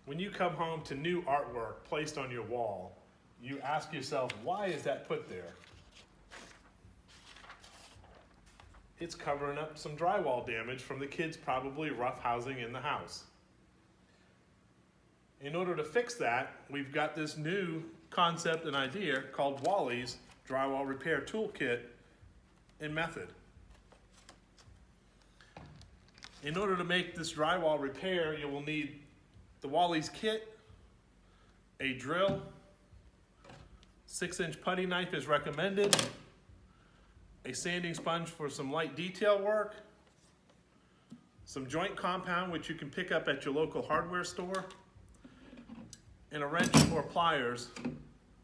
When you come home to new artwork placed on your wall, you ask yourself, why is that put there? It's covering up some drywall damage from the kids probably roughhousing in the house. In order to fix that, we've got this new concept and idea called Wally's Drywall Repair Toolkit and Method. In order to make this drywall repair, you will need the Wally's kit, a drill, 6-inch putty knife is recommended, a sanding sponge for some light detail work, some joint compound which you can pick up at your local hardware store, and a wrench or pliers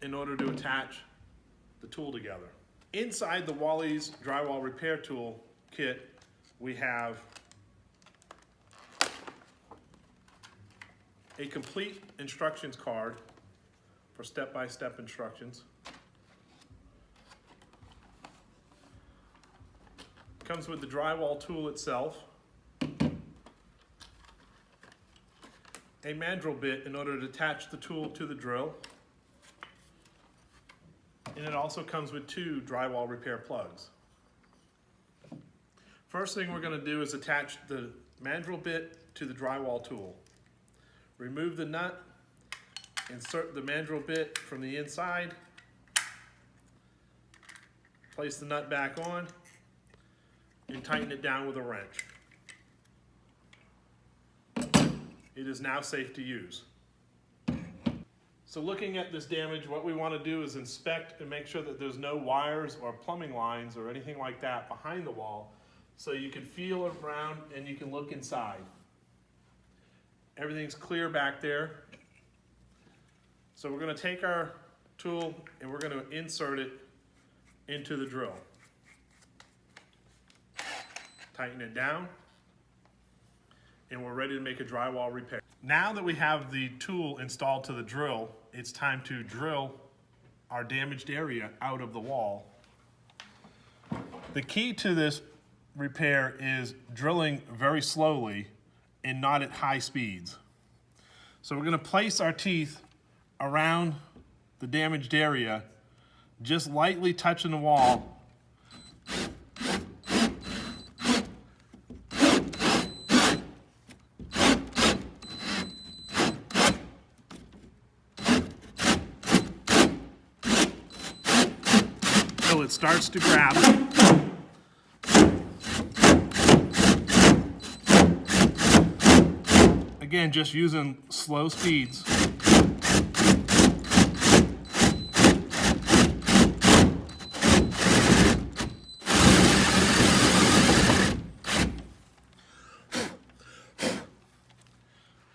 in order to attach the tool together. Inside the Wally's Drywall Repair Tool Kit, we have a complete instructions card for step-by-step instructions. Comes with the drywall tool itself, a mandrel bit in order to attach the tool to the drill, and it also comes with 2 drywall repair plugs. First thing we're going to do is attach the mandrel bit to the drywall tool. Remove the nut, insert the mandrel bit from the inside, place the nut back on, and tighten it down with a wrench. It is now safe to use. So looking at this damage, what we want to do is inspect and make sure that there's no wires or plumbing lines or anything like that behind the wall, so you can feel around and you can look inside. Everything's clear back there. So we're going to take our tool and we're going to insert it into the drill. Tighten it down, and we're ready to make a drywall repair. Now that we have the tool installed to the drill, it's time to drill our damaged area out of the wall. The key to this repair is drilling very slowly and not at high speeds. So we're going to place our teeth around the damaged area, just lightly touching the wall. Till it starts to grab. Again, just using slow speeds.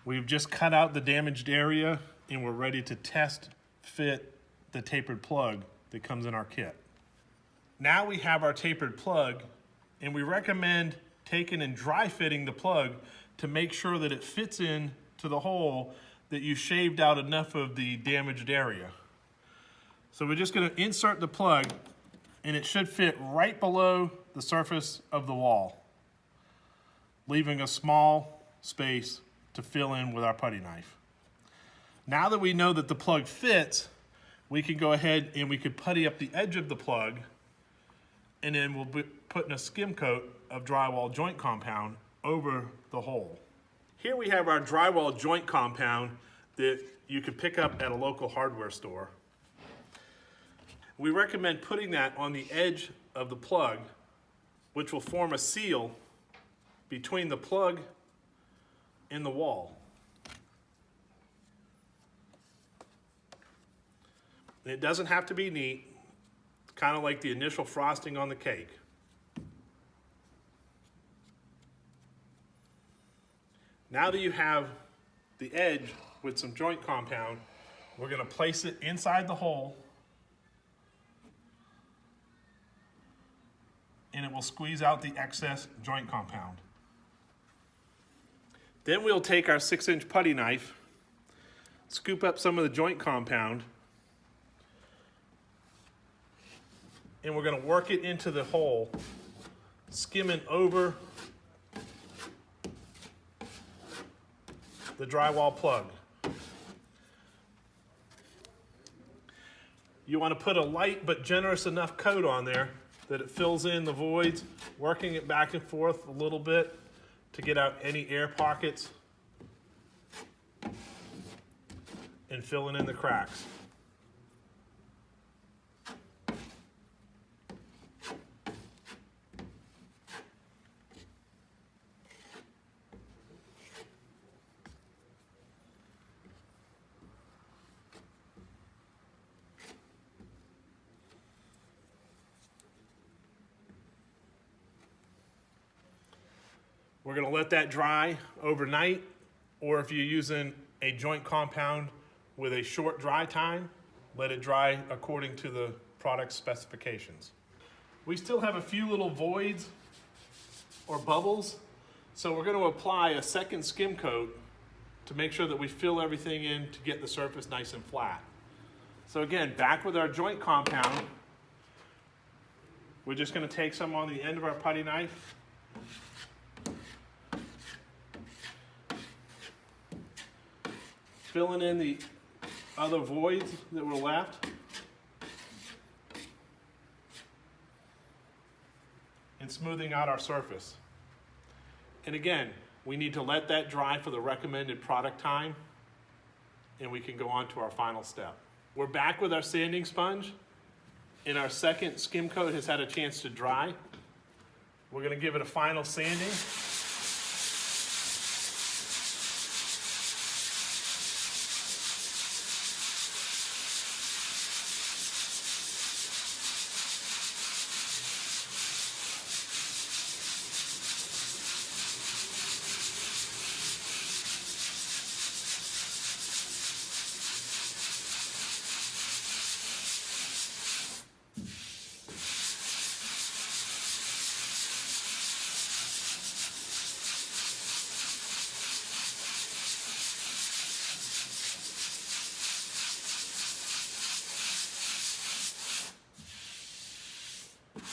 We've just cut out the damaged area and we're ready to test fit the tapered plug that comes in our kit. Now we have our tapered plug, and we recommend taking and dry fitting the plug to make sure that it fits in to the hole that you shaved out enough of the damaged area. So we're just going to insert the plug, and it should fit right below the surface of the wall, leaving a small space to fill in with our putty knife. Now that we know that the plug fits, we can go ahead and we could putty up the edge of the plug, and then we'll be putting a skim coat of drywall joint compound over the hole. Here we have our drywall joint compound that you can pick up at a local hardware store. We recommend putting that on the edge of the plug, which will form a seal between the plug and the wall. And it doesn't have to be neat, kind of like the initial frosting on the cake. Now that you have the edge with some joint compound, we're going to place it inside the hole, and it will squeeze out the excess joint compound. Then we'll take our 6-inch putty knife, scoop up some of the joint compound, and we're going to work it into the hole, skimming over the drywall plug. You want to put a light but generous enough coat on there that it fills in the voids, working it back and forth a little bit to get out any air pockets and filling in the cracks. We're going to let that dry overnight, or if you're using a joint compound with a short dry time, let it dry according to the product specifications. We still have a few little voids or bubbles, so we're going to apply a second skim coat to make sure that we fill everything in to get the surface nice and flat. So again, back with our joint compound, we're just going to take some on the end of our putty knife, filling in the other voids that were left, and smoothing out our surface. And again, we need to let that dry for the recommended product time, and we can go on to our final step. We're back with our sanding sponge, and our second skim coat has had a chance to dry. We're going to give it a final sanding.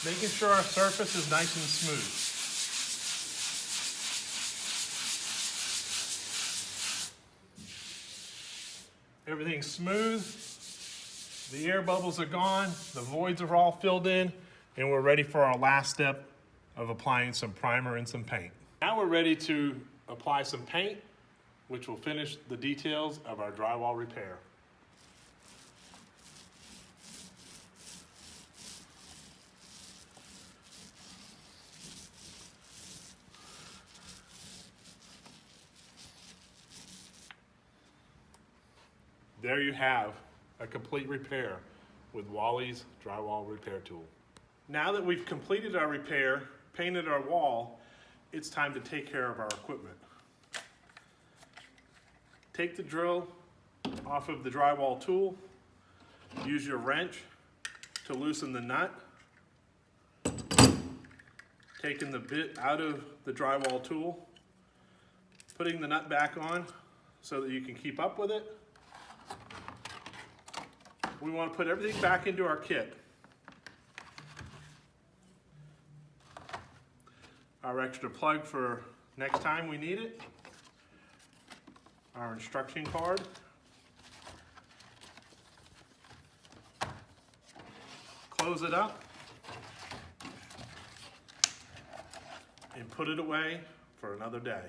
Making sure our surface is nice and smooth. Everything's smooth, the air bubbles are gone, the voids are all filled in, and we're ready for our last step of applying some primer and some paint. Now we're ready to apply some paint, which will finish the details of our drywall repair. There you have a complete repair with Wally's drywall repair tool. Now that we've completed our repair, painted our wall, it's time to take care of our equipment. Take the drill off of the drywall tool, use your wrench to loosen the nut, taking the bit out of the drywall tool, putting the nut back on so that you can keep up with it. We want to put everything back into our kit. Our extra plug for next time we need it. Our instruction card. Close it up. And put it away for another day.